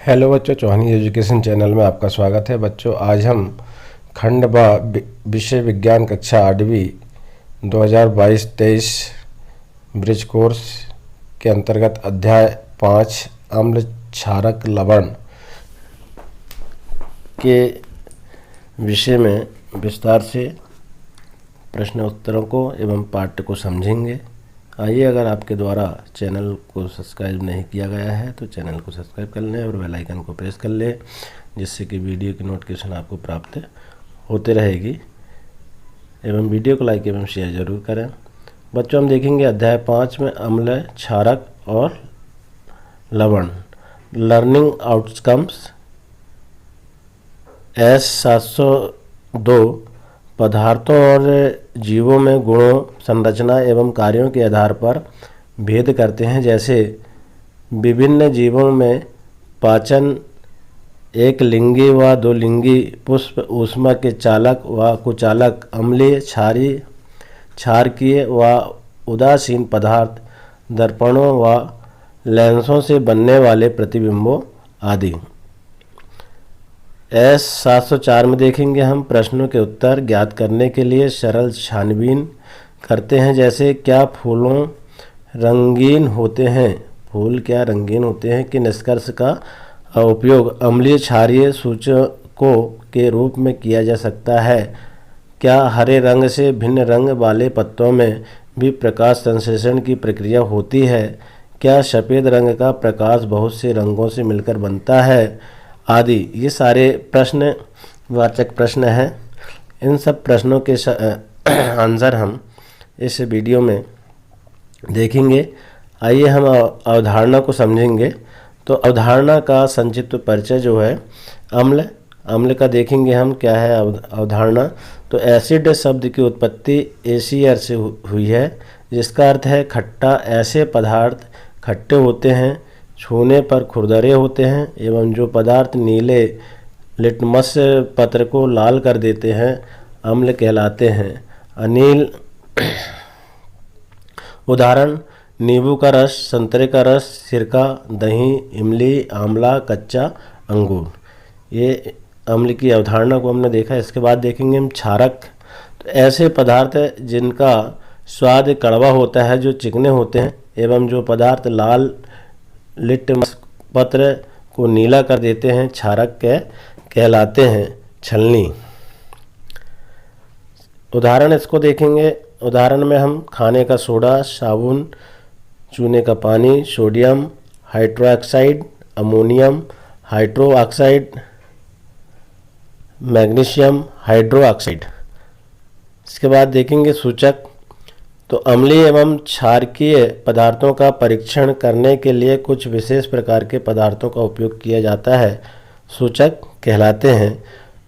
Hello बच्चों, चौहानी education channel में आपका स्वागत है। बच्चों, आज हम खंड व विषय विज्ञान कक्षा 8वीं 2022-23 ब्रिज कोर्स के अंतर्गत अध्याय 5 अम्ल क्षारक लवण के विषय में विस्तार से प्रश्न उत्तरों को एवं पाठ्य को समझेंगे। आइए, अगर आपके द्वारा चैनल को सब्सक्राइब नहीं किया गया है तो चैनल को सब्सक्राइब कर लें और बेल आइकन को प्रेस कर लें, जिससे कि वीडियो की नोटिफिकेशन आपको प्राप्त होते रहेगी। एवं वीडियो को लाइक एवं शेयर जरूर करें। बच्चों, हम देखेंगे अध्याय 5 में अम्ल क्षारक और लवण लर्निंग आउटकम्स। S702 पदार्थों और जीवों में गुणों, संरचना एवं कार्यों के आधार पर भेद करते हैं। जैसे विभिन्न जीवों में पाचन, एक लिंगी व दो लिंगी पुष्प, ऊष्मा के चालक व कुचालक, अम्लीय, क्षारीय, क्षारकीय व उदासीन पदार्थ, दर्पणों व लेंसों से बनने वाले प्रतिबिंबों आदि। S704 में देखेंगे हम प्रश्नों के उत्तर ज्ञात करने के लिए सरल छानबीन करते हैं। जैसे क्या फूलों रंगीन होते हैं, फूल क्या रंगीन होते हैं कि निष्कर्ष का उपयोग अम्लीय क्षारीय सूचकों के रूप में किया जा सकता है। क्या हरे रंग से भिन्न रंग वाले पत्तों में भी प्रकाश संश्लेषण की प्रक्रिया होती है। क्या सफ़ेद रंग का प्रकाश बहुत से रंगों से मिलकर बनता है, आदि। ये सारे प्रश्नवाचक प्रश्न हैं। इन सब प्रश्नों के आंसर हम इस वीडियो में देखेंगे। आइए हम अवधारणा को समझेंगे। तो अवधारणा का संक्षिप्त परिचय जो है अम्ल का देखेंगे हम। क्या है अवधारणा? तो एसिड शब्द की उत्पत्ति एसियर से हुई है, जिसका अर्थ है खट्टा। ऐसे पदार्थ खट्टे होते हैं, छूने पर खुरदरे होते हैं एवं जो पदार्थ नीले लिटमस पत्र को लाल कर देते हैं अम्ल कहलाते हैं। अनिल उदाहरण नींबू का रस, संतरे का रस, सिरका, दही, इमली, आंवला, कच्चा अंगूर। ये अम्ल की अवधारणा को हमने देखा। इसके बाद देखेंगे हम क्षारक। तो ऐसे पदार्थ जिनका स्वाद कड़वा होता है, जो चिकने होते हैं एवं जो पदार्थ लाल लिटमस पत्र को नीला कर देते हैं, क्षारक कहलाते हैं। छलनी उदाहरण इसको देखेंगे। उदाहरण में हम खाने का सोडा, साबुन, चूने का पानी, sodium hydroxide, ammonium hydroxide, magnesium hydroxide. इसके बाद देखेंगे सूचक। तो अम्लीय एवं क्षारकीय पदार्थों का परीक्षण करने के लिए कुछ विशेष प्रकार के पदार्थों का उपयोग किया जाता है, सूचक कहलाते हैं।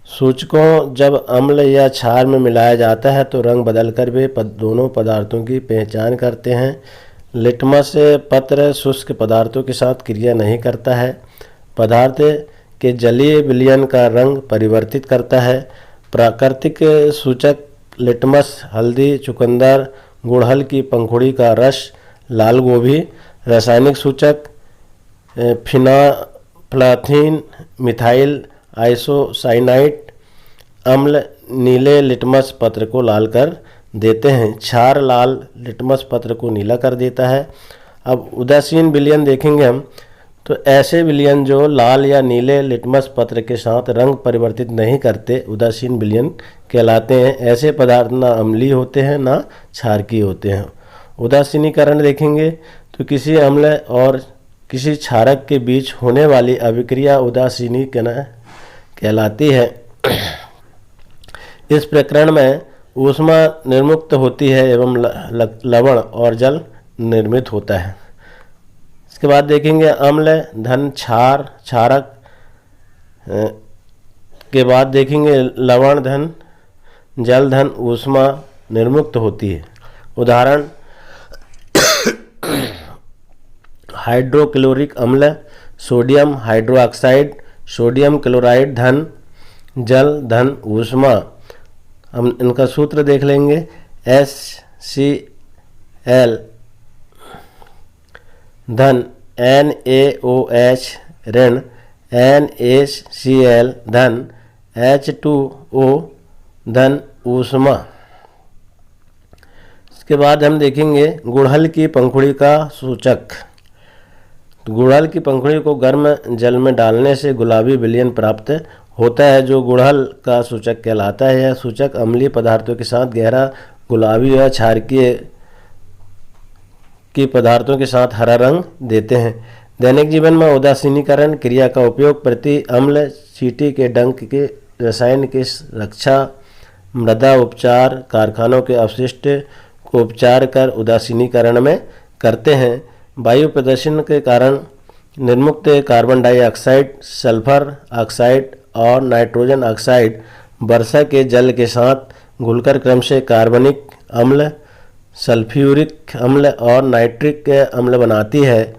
सूचकों जब अम्ल या क्षार में मिलाया जाता है तो रंग बदलकर वे दोनों पदार्थों की पहचान करते हैं। लिटमस पत्र शुष्क पदार्थों के साथ क्रिया नहीं करता है। पदार्थ के जलीय विलयन का रंग परिवर्तित करता है। प्राकृतिक सूचक लिटमस, हल्दी, चुकंदर, गुड़हल की पंखुड़ी का रस, लाल गोभी। रासायनिक सूचक फिनाफ्लाथीन, मिथाइल आइसोसाइनाइड अम्ल नीले लिटमस पत्र को लाल कर देते हैं। क्षार लाल लिटमस पत्र को नीला कर देता है। अब उदासीन विलयन देखेंगे हम। तो ऐसे विलयन जो लाल या नीले लिटमस पत्र के साथ रंग परिवर्तित नहीं करते, उदासीन विलयन कहलाते हैं। ऐसे पदार्थ ना अम्लीय होते हैं ना क्षारकीय होते हैं। उदासीनीकरण देखेंगे। तो किसी अम्ल और किसी क्षारक के बीच होने वाली अभिक्रिया उदासीनीकरण कहलाती है। इस प्रकरण में ऊष्मा निर्मुक्त होती है एवं लवण और जल निर्मित होता है। इसके बाद देखेंगे अम्ल धन क्षार क्षारक के बाद देखेंगे लवण धन जल धन ऊष्मा निर्मुक्त होती है। उदाहरण हाइड्रोक्लोरिक अम्ल, सोडियम हाइड्रोक्साइड, सोडियम क्लोराइड धन जल धन ऊष्मा। हम इनका सूत्र देख लेंगे। HCl धन NaOH ऋण NaCl धन H2O धन ऊष्मा। इसके बाद हम देखेंगे गुड़हल की पंखुड़ी का सूचक। तो गुड़हल की पंखुड़ी को गर्म जल में डालने से गुलाबी विलयन प्राप्त होता है, जो गुड़हल का सूचक कहलाता है। यह सूचक अम्लीय पदार्थों के साथ गहरा गुलाबी या क्षारकीय की पदार्थों के साथ हरा रंग देते हैं। दैनिक जीवन में उदासीनीकरण क्रिया का उपयोग प्रति अम्ल चींटी के डंक के रसायन की रक्षा, मृदा उपचार, कारखानों के अपशिष्ट को उपचार कर उदासीनीकरण में करते हैं। वायु प्रदूषण के कारण निर्मुक्त कार्बन डाइऑक्साइड, सल्फर ऑक्साइड और नाइट्रोजन ऑक्साइड वर्षा के जल के साथ घुलकर क्रमशः कार्बनिक अम्ल, सल्फ्यूरिक अम्ल और नाइट्रिक अम्ल बनाती है।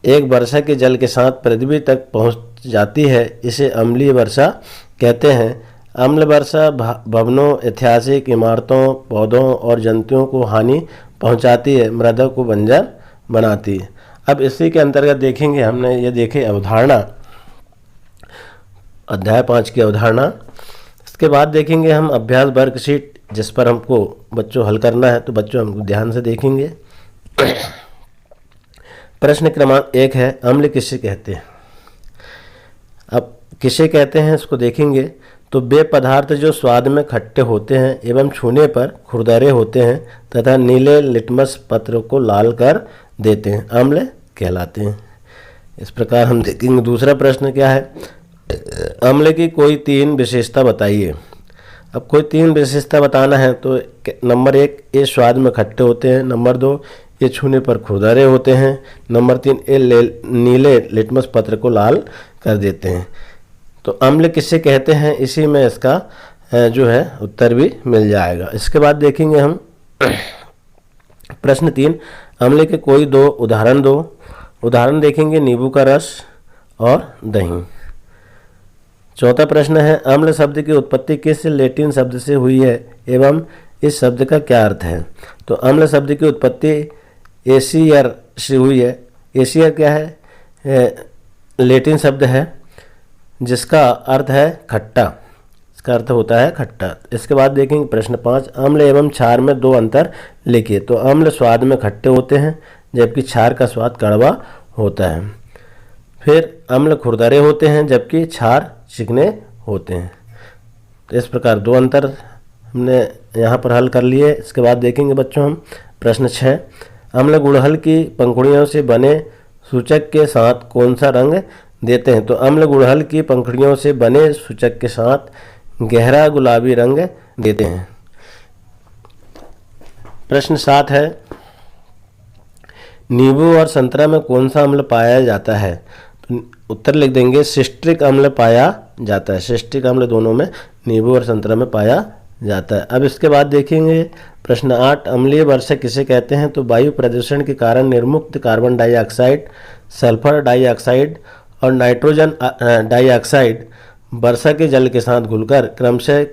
एक वर्षा के जल के साथ पृथ्वी तक पहुंच जाती है। इसे अम्लीय वर्षा कहते हैं। अम्ल वर्षा भवनों, ऐतिहासिक इमारतों, पौधों और जंतुओं को हानि पहुंचाती है, मृदा को बंजर बनाती है। अब इसी के अंतर्गत देखेंगे, हमने ये देखे अवधारणा, अध्याय 5 की अवधारणा। इसके बाद देखेंगे हम अभ्यास वर्कशीट, जिस पर हमको बच्चों हल करना है, तो बच्चों हम ध्यान से देखेंगे। प्रश्न क्रमांक 1 है, अम्ल किसे कहते हैं। अब किसे कहते हैं इसको देखेंगे। तो वे पदार्थ जो स्वाद में खट्टे होते हैं एवं छूने पर खुरदरे होते हैं तथा नीले लिटमस पत्र को लाल कर देते हैं, अम्ल कहलाते हैं। इस प्रकार हम देखेंगे। दूसरा प्रश्न क्या है, अम्ल की कोई 3 विशेषता बताइए। अब कोई 3 विशेषता बताना है तो नंबर 1, ये स्वाद में खट्टे होते हैं। नंबर 2, ये छूने पर खुरदरे होते हैं। नंबर 3, ये नीले लिटमस पत्र को लाल कर देते हैं। तो अम्ल किसे कहते हैं, इसी में इसका जो है उत्तर भी मिल जाएगा। इसके बाद देखेंगे हम प्रश्न 3, अम्ल के कोई 2 उदाहरण दो। उदाहरण देखेंगे नींबू का रस और दही। चौथा प्रश्न है, अम्ल शब्द की उत्पत्ति किस लैटिन शब्द से हुई है एवं इस शब्द का क्या अर्थ है। तो अम्ल शब्द की उत्पत्ति एसियर से हुई है। एसियर क्या है, लैटिन शब्द है जिसका अर्थ है खट्टा, इसका अर्थ होता है खट्टा। इसके बाद देखेंगे प्रश्न 5, अम्ल एवं क्षार में 2 अंतर लिखिए। तो अम्ल स्वाद में खट्टे होते हैं जबकि क्षार का स्वाद कड़वा होता है। फिर अम्ल खुरदरे होते हैं जबकि क्षार चिकने होते हैं। तो इस प्रकार 2 अंतर हमने यहाँ पर हल कर लिए। इसके बाद देखेंगे बच्चों हम प्रश्न 6, अम्ल गुड़हल की पंखुड़ियों से बने सूचक के साथ कौन सा रंग देते हैं। तो अम्ल गुड़हल की पंखुड़ियों से बने सूचक के साथ गहरा गुलाबी रंग देते हैं। प्रश्न 7 है, नींबू और संतरा में कौन सा अम्ल पाया जाता है। तो उत्तर लिख देंगे, सिस्ट्रिक अम्ल पाया जाता है। सिस्ट्रिक अम्ल दोनों में, नींबू और संतरा में पाया जाता है। अब इसके बाद देखेंगे प्रश्न 8, अम्लीय वर्षा किसे कहते हैं। तो वायु प्रदूषण के कारण निर्मुक्त कार्बन डाइऑक्साइड, सल्फर डाइऑक्साइड और नाइट्रोजन डाइऑक्साइड वर्षा के जल के साथ घुलकर क्रमशः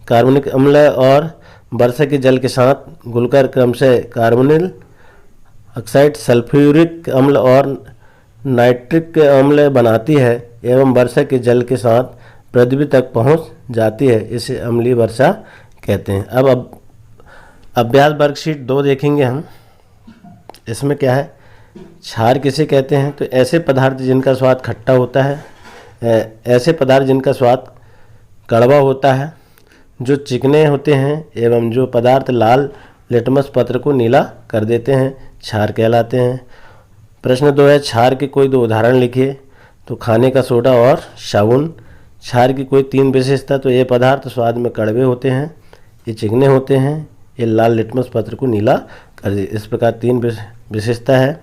कार्बनिक अम्ल और वर्षा के जल के साथ घुलकर क्रमशः कार्बोनिल ऑक्साइड, सल्फ्यूरिक अम्ल और नाइट्रिक अम्ल बनाती है एवं वर्षा के जल के साथ पृथ्वी तक पहुंच जाती है। इसे अम्लीय वर्षा कहते हैं। अब अभ्यास वर्कशीट 2 देखेंगे हम। इसमें क्या है, क्षार किसे कहते हैं। तो ऐसे पदार्थ जिनका स्वाद खट्टा होता है, ऐसे पदार्थ जिनका स्वाद कड़वा होता है, जो चिकने होते हैं एवं जो पदार्थ लाल लिटमस पत्र को नीला कर देते हैं, क्षार कहलाते हैं। प्रश्न 2 है, क्षार के कोई 2 उदाहरण लिखिए। तो खाने का सोडा और साबुन। क्षार की कोई 3 विशेषता। तो ये पदार्थ स्वाद में कड़वे होते हैं, ये चिकने होते हैं, ये लाल लिटमस पत्र को नीला कर दे। इस प्रकार 3 विशेषता है।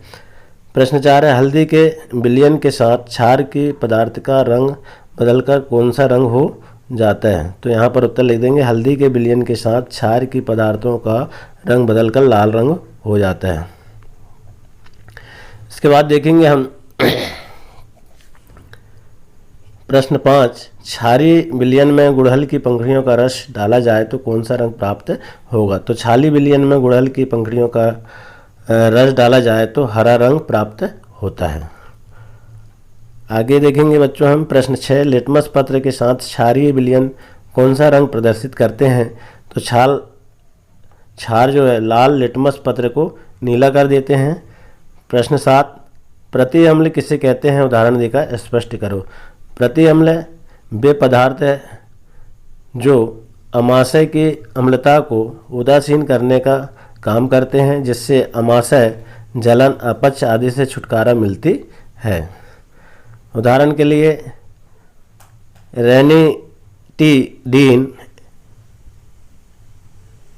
प्रश्न 4 है, हल्दी के विलयन के साथ क्षार की पदार्थ का रंग बदलकर कौन सा रंग हो जाता है। तो यहाँ पर उत्तर लिख देंगे, हल्दी के विलयन के साथ क्षार की पदार्थों का रंग बदलकर लाल रंग हो जाता है। इसके बाद देखेंगे हम प्रश्न 5, क्षारीय विलयन में गुड़हल की पंखुड़ियों का रस डाला जाए तो कौन सा रंग प्राप्त होगा। तो क्षारीय विलयन में गुड़हल की पंखुड़ियों का रस डाला जाए तो हरा रंग प्राप्त होता है। आगे देखेंगे बच्चों हम प्रश्न 6, लिटमस पत्र के साथ क्षारीय विलयन कौन सा रंग प्रदर्शित करते हैं? तो क्षार जो है लाल लिटमस पत्र को नीला कर देते हैं। प्रश्न 7, प्रति अम्ल किसे कहते हैं? उदाहरण देकर स्पष्ट करो। प्रति अम्ल वे पदार्थ है जो अमाशय की अम्लता को उदासीन करने का काम करते हैं, जिससे अमाशय, जलन, अपच आदि से छुटकारा मिलती है। उदाहरण के लिए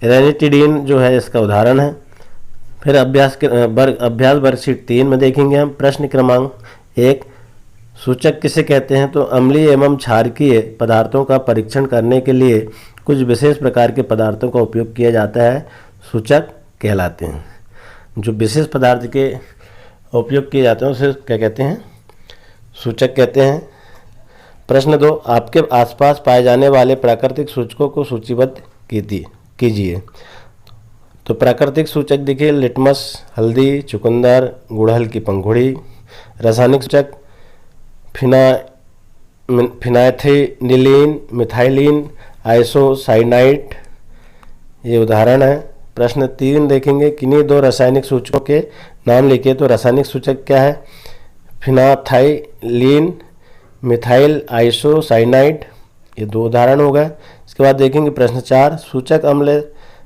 रेनिटिडीन जो है इसका उदाहरण है। फिर अभ्यास वर्कशीट 3 में देखेंगे हम प्रश्न क्रमांक 1, सूचक किसे कहते हैं? तो अम्लीय एवं क्षारकीय पदार्थों का परीक्षण करने के लिए कुछ विशेष प्रकार के पदार्थों का उपयोग किया जाता है, सूचक कहलाते हैं। जो विशेष पदार्थ के उपयोग किए जाते हैं उसे क्या कहते हैं? सूचक कहते हैं। प्रश्न 2, आपके आसपास पाए जाने वाले प्राकृतिक सूचकों को सूचीबद्ध कीजिए। तो प्राकृतिक सूचक देखिए, लिटमस हल्दी, चुकंदर, गुड़हल की पंखुड़ी। रासायनिक सूचक फिनाइथिलीन, मिथाइलिन, आइसोसाइनाइड, ये उदाहरण है। प्रश्न 3 देखेंगे, किन्हीं 2 रासायनिक सूचकों के नाम लिखिए। तो रासायनिक सूचक क्या है? फिनाइथिलीन, मिथाइल आइसोसाइनाइड, ये 2 उदाहरण हो गए। इसके बाद देखेंगे प्रश्न 4, सूचक अम्ल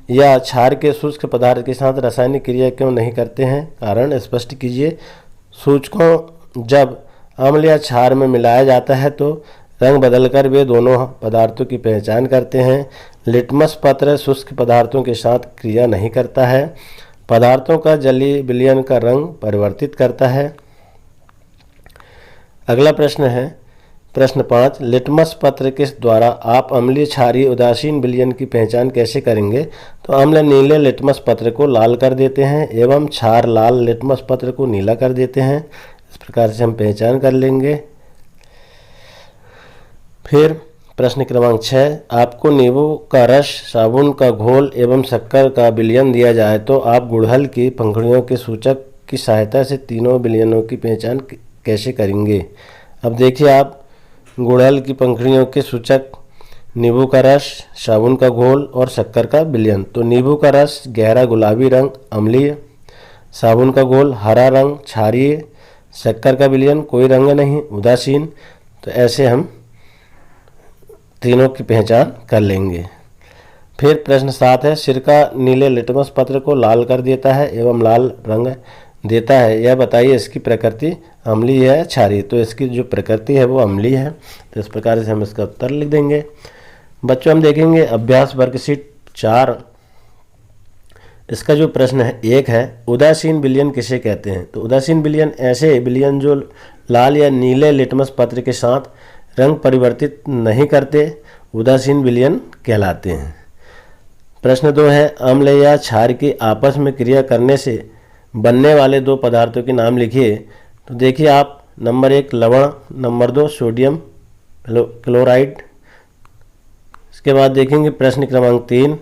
या क्षार के शुष्क पदार्थ के साथ रासायनिक क्रिया क्यों नहीं करते हैं? कारण स्पष्ट कीजिए। सूचकों जब अम्ल या क्षार में मिलाया जाता है तो रंग बदलकर वे दोनों पदार्थों की पहचान करते हैं। लिटमस पत्र शुष्क पदार्थों के साथ क्रिया नहीं करता है। पदार्थों का जलीय विलयन का रंग परिवर्तित करता है। अगला प्रश्न है प्रश्न 5, लिटमस पत्र के द्वारा आप अम्लीय क्षारीय उदासीन विलयन की पहचान कैसे करेंगे? तो अम्ल नीले लिटमस पत्र को लाल कर देते हैं एवं क्षार लाल लिटमस पत्र को नीला कर देते हैं। इस प्रकार से हम पहचान कर लेंगे। फिर प्रश्न क्रमांक 6, आपको नींबू का रस, साबुन का घोल एवं शक्कर का विलयन दिया जाए तो आप गुड़हल की पंखुड़ियों के सूचक की सहायता से तीनों विलयनों की पहचान कैसे करेंगे? अब देखिए आप, गुड़हल की पंखुड़ियों के सूचक नींबू का रस, साबुन का घोल और शक्कर का विलयन। तो नींबू का रस गहरा गुलाबी रंग अम्लीय, साबुन का घोल हरा रंग क्षारीय, शक्कर का विलयन कोई रंग नहीं उदासीन। तो ऐसे हम तीनों की पहचान कर लेंगे। फिर प्रश्न 7 है, सिरका नीले लिटमस पत्र को लाल कर देता है एवं लाल रंग देता है, यह बताइए इसकी प्रकृति अम्लीय है क्षारीय? तो इसकी जो प्रकृति है वो अम्लीय है। तो इस प्रकार से हम इसका उत्तर लिख देंगे। बच्चों हम देखेंगे अभ्यास वर्कशीट 4, इसका जो प्रश्न है 1 है, उदासीन विलयन किसे कहते हैं? तो उदासीन विलयन ऐसे विलयन जो लाल या नीले लिटमस पत्र के साथ रंग परिवर्तित नहीं करते, उदासीन विलयन कहलाते हैं। प्रश्न 2 है, अम्ल या क्षार की आपस में क्रिया करने से बनने वाले 2 पदार्थों के नाम लिखिए। तो देखिए आप, नंबर 1 लवण, नंबर 2 सोडियम क्लोराइड। इसके बाद देखेंगे प्रश्न क्रमांक 3,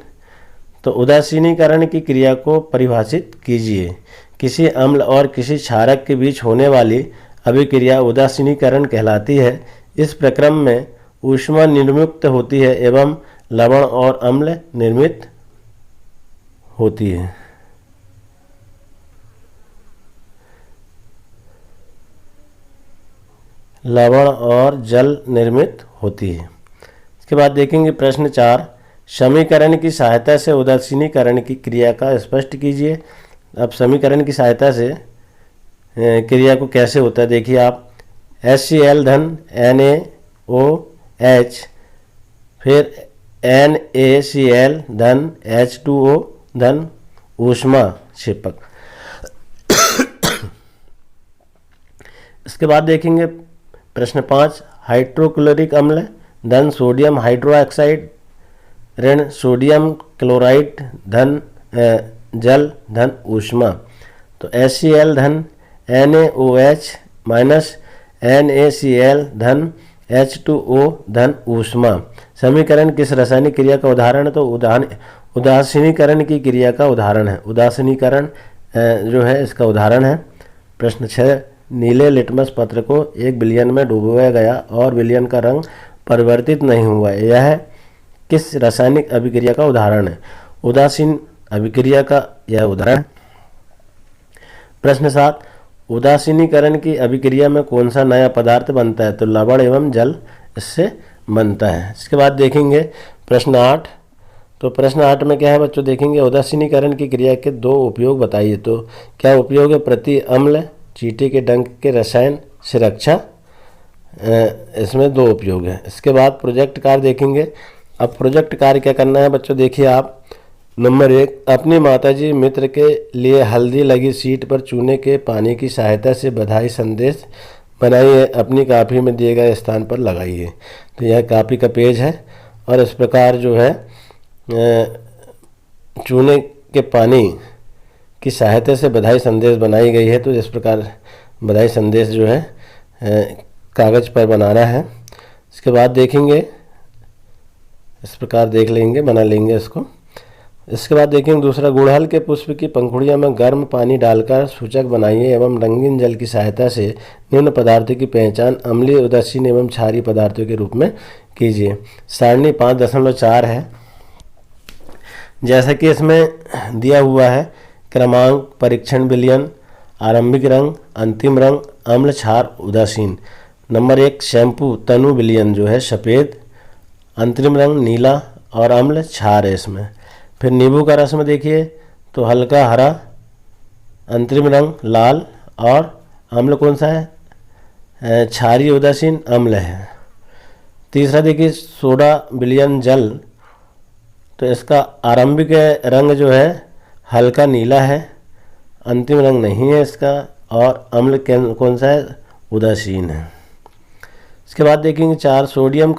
तो उदासीनीकरण की क्रिया को परिभाषित कीजिए। किसी अम्ल और किसी क्षारक के बीच होने वाली अभिक्रिया उदासीनीकरण कहलाती है। इस प्रक्रम में ऊष्मा निर्मुक्त होती है एवं लवण और अम्ल निर्मित होती है। लवण और जल निर्मित होती है। इसके बाद देखेंगे प्रश्न 4, समीकरण की सहायता से उदासीनीकरण की क्रिया का स्पष्ट कीजिए। अब समीकरण की सहायता से क्रिया को कैसे होता है देखिए आप, HCl धन NaOH, फिर NaCl धन H2O धन ऊष्मा क्षेपक। इसके बाद देखेंगे प्रश्न 5, हाइड्रोक्लोरिक अम्ल धन सोडियम हाइड्रोक्साइड ऋण सोडियम क्लोराइड धन जल धन ऊष्मा। तो HCl धन NaOH माइनस NaCl धन H2O धन ऊष्मा। समीकरण किस रासायनिक क्रिया का उदाहरण है? तो उदासीनीकरण की क्रिया का उदाहरण है। उदासीनीकरण जो है इसका उदाहरण है। प्रश्न 6 नीले लिटमस पत्र को एक विलयन में डुबोया गया और विलयन का रंग परिवर्तित नहीं हुआ, यह किस रासायनिक अभिक्रिया का उदाहरण है? उदासीन अभिक्रिया का यह उदाहरण है। प्रश्न 7, उदासीनीकरण की अभिक्रिया में कौन सा नया पदार्थ बनता है? तो लवण एवं जल इससे बनता है। इसके बाद देखेंगे प्रश्न 8। तो प्रश्न 8 में क्या है बच्चों, देखेंगे उदासीनीकरण की क्रिया के 2 उपयोग बताइए। तो क्या उपयोग है? प्रति अम्ल, चींटी के डंक के रसायन से रक्षा, इसमें 2 उपयोग है। इसके बाद प्रोजेक्ट कार्य देखेंगे। अब प्रोजेक्ट कार्य क्या करना है बच्चों, देखिए आप। नंबर 1, अपनी माताजी मित्र के लिए हल्दी लगी सीट पर चूने के पानी की सहायता से बधाई संदेश बनाइए, अपनी कॉपी में दिए गए स्थान पर लगाइए। तो यह कॉपी का पेज है और इस प्रकार जो है चूने के पानी की सहायता से बधाई संदेश बनाई गई है। तो इस प्रकार बधाई संदेश जो है कागज़ पर बनाना है। इसके बाद देखेंगे, इस प्रकार देख लेंगे, बना लेंगे इसको। इसके बाद देखेंगे दूसरा, गुड़हल के पुष्प की पंखुड़ियों में गर्म पानी डालकर सूचक बनाइए एवं रंगीन जल की सहायता से निम्न पदार्थों की पहचान अम्लीय, उदासीन एवं क्षारीय पदार्थों के रूप में कीजिए। सारणी 5.4 है। जैसा कि इसमें दिया हुआ है, क्रमांक, परीक्षण विलयन, आरंभिक रंग, अंतिम रंग, अम्ल, क्षार, उदासीन। नंबर 1, शैम्पू तनु विलयन जो है सफ़ेद, अंतिम रंग नीला और अम्ल क्षार है इसमें। फिर नींबू का रस में देखिए तो हल्का हरा, अंतरिम रंग लाल और अम्ल कौन सा है? क्षारीय उदासीन अम्ल है। तीसरा देखिए सोडा विलयन जल, तो इसका आरंभिक रंग जो है हल्का नीला है, अंतिम रंग नहीं है इसका, और अम्ल कौन सा है? उदासीन है। इसके बाद देखेंगे 4, सोडियम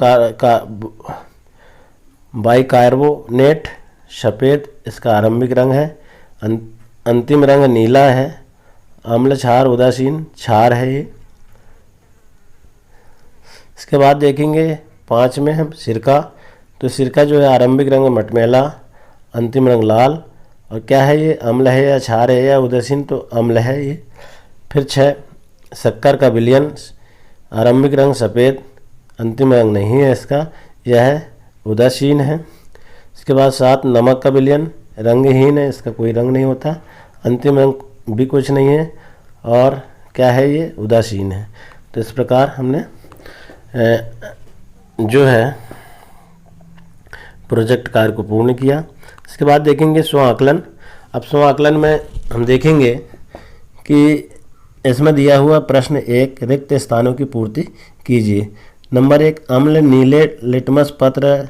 बाइकार्बोनेट सफ़ेद, इसका आरंभिक रंग है, अंतिम रंग नीला है, अम्ल, क्षार, उदासीन, क्षार है ये। इसके बाद देखेंगे 5 में हम सिरका, तो सिरका जो है आरंभिक रंग मटमैला, अंतिम रंग लाल, और क्या है ये? अम्ल है या क्षार है या उदासीन? तो अम्ल है ये। फिर 6, शक्कर का विलयन, आरंभिक रंग सफ़ेद, अंतिम रंग नहीं है इसका, यह उदासीन है। इसके बाद 7, नमक का विलयन, रंगहीन है, इसका कोई रंग नहीं होता, अंतिम रंग भी कुछ नहीं है, और क्या है ये? उदासीन है। तो इस प्रकार हमने जो है प्रोजेक्ट कार्य को पूर्ण किया। इसके बाद देखेंगे स्व आकलन। अब स्व आकलन में हम देखेंगे कि इसमें दिया हुआ प्रश्न 1, रिक्त स्थानों की पूर्ति कीजिए। नंबर 1, अम्ल नीले लिटमस पत्र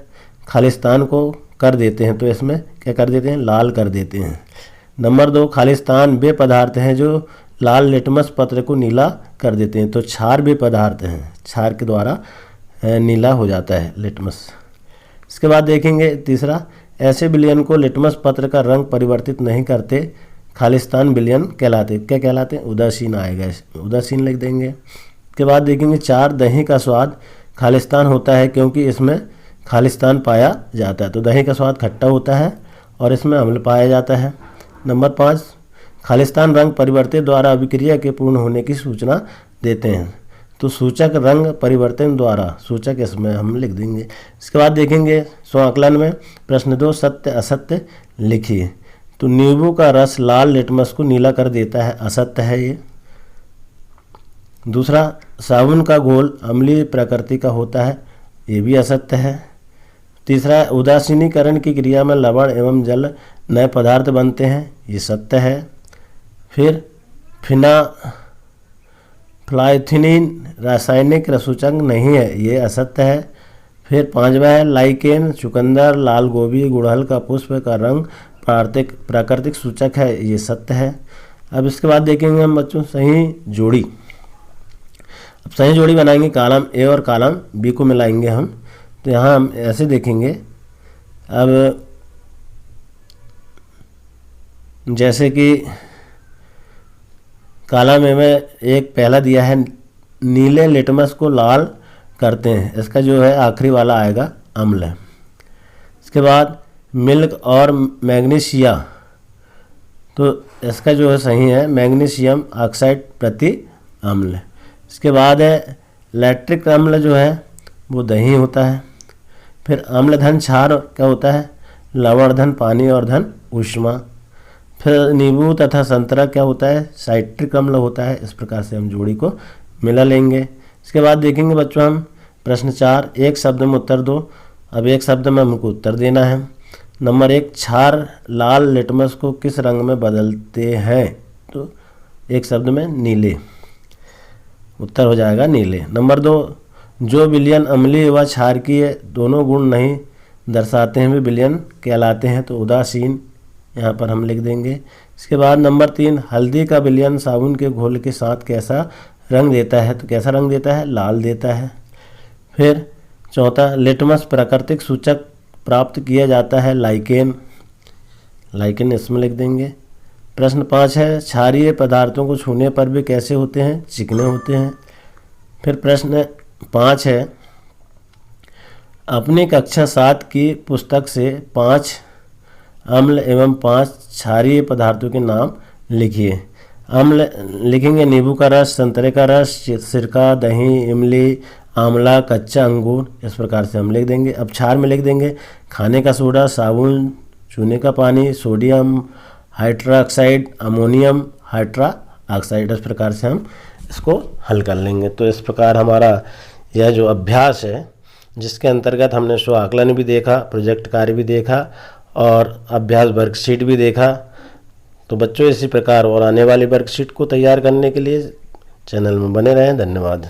खालिस्तान को कर देते हैं, तो इसमें क्या कर देते हैं? लाल कर देते हैं। नंबर 2, खालिस्तान वे पदार्थ हैं जो लाल लिटमस पत्र को नीला कर देते हैं, तो क्षार वे पदार्थ हैं, क्षार के द्वारा नीला हो जाता है लिटमस। इसके बाद देखेंगे तीसरा, ऐसे विलयन को लिटमस पत्र का रंग परिवर्तित नहीं करते खालिस्तान विलयन कहलाते। क्या कहलाते हैं? उदासीन आएगा, उदासीन लिख देंगे। इसके बाद देखेंगे 4, दही का स्वाद खालिस्तान होता है क्योंकि इसमें खालिस्तान पाया जाता है, तो दही का स्वाद खट्टा होता है और इसमें अम्ल पाया जाता है। नंबर 5, खालिस्तान रंग परिवर्तन द्वारा अभिक्रिया के पूर्ण होने की सूचना देते हैं, तो सूचक रंग परिवर्तन द्वारा, सूचक इसमें हम लिख देंगे। इसके बाद देखेंगे स्व आकलन में प्रश्न 2, सत्य असत्य लिखिए। तो नींबू का रस लाल लिटमस को नीला कर देता है, असत्य है ये। दूसरा, साबुन का घोल अम्लीय प्रकृति का होता है, ये भी असत्य है। तीसरा, उदासीनीकरण की क्रिया में लवण एवं जल नए पदार्थ बनते हैं, ये सत्य है। फिर फिनाफ्लाइथिलीन रासायनिक सूचक नहीं है, ये असत्य है। फिर 5वां है, लाइकेन, चुकंदर, लाल गोभी, गुड़हल का पुष्प का रंग प्राकृतिक सूचक है, ये सत्य है। अब इसके बाद देखेंगे हम बच्चों सही जोड़ी। अब सही जोड़ी बनाएंगे, कॉलम ए और कॉलम बी को मिलाएंगे हम। तो यहाँ हम ऐसे देखेंगे, अब जैसे कि कॉलम ए में एक पहला दिया है, नीले लिटमस को लाल करते हैं, इसका जो है आखिरी वाला आएगा अम्ल। इसके बाद मिल्क और मैग्नीशिया, तो इसका जो है सही है मैग्नीशियम ऑक्साइड प्रति अम्ल। इसके बाद है लैक्टिक अम्ल जो है वो दही होता है। फिर अम्ल धन क्षार क्या होता है? लवण धन पानी और धन ऊष्मा। फिर नींबू तथा संतरा क्या होता है? साइट्रिक अम्ल होता है। इस प्रकार से हम जोड़ी को मिला लेंगे। इसके बाद देखेंगे बच्चों हम प्रश्न 4, एक शब्द में उत्तर दो। अब एक शब्द में हमको उत्तर देना है। नंबर 1, क्षार लाल लिटमस को किस रंग में बदलते हैं? तो एक शब्द में नीले, उत्तर हो जाएगा नीले। नंबर 2, जो विलयन अम्लीय व क्षारकीय दोनों गुण नहीं दर्शाते हैं वे विलयन कहलाते हैं। तो उदासीन यहाँ पर हम लिख देंगे। इसके बाद नंबर 3, हल्दी का विलयन साबुन के घोल के साथ कैसा रंग देता है? तो कैसा रंग देता है? लाल देता है। फिर चौथा, लिटमस प्राकृतिक सूचक प्राप्त किया जाता है लाइकेन, लाइकेन इसमें लिख देंगे। प्रश्न 5 है, क्षारीय पदार्थों को छूने पर भी कैसे होते हैं? चिकने होते हैं। फिर प्रश्न 5 है, अपनी कक्षा 7 की पुस्तक से 5 अम्ल एवं 5 क्षारीय पदार्थों के नाम लिखिए। अम्ल लिखेंगे नींबू का रस, संतरे का रस, सिरका, दही, इमली, आंवला, कच्चा अंगूर। इस प्रकार से हम लिख देंगे। अब क्षार में लिख देंगे खाने का सोडा, साबुन, चूने का पानी, सोडियम हाइड्रोक्साइड, अमोनियम हाइड्रोक्साइड। इस प्रकार से हम इसको हल कर लेंगे। तो इस प्रकार हमारा यह जो अभ्यास है जिसके अंतर्गत हमने स्व आकलन भी देखा, प्रोजेक्ट कार्य भी देखा और अभ्यास वर्कशीट भी देखा। तो बच्चों इसी प्रकार और आने वाली वर्कशीट को तैयार करने के लिए चैनल में बने रहें। धन्यवाद।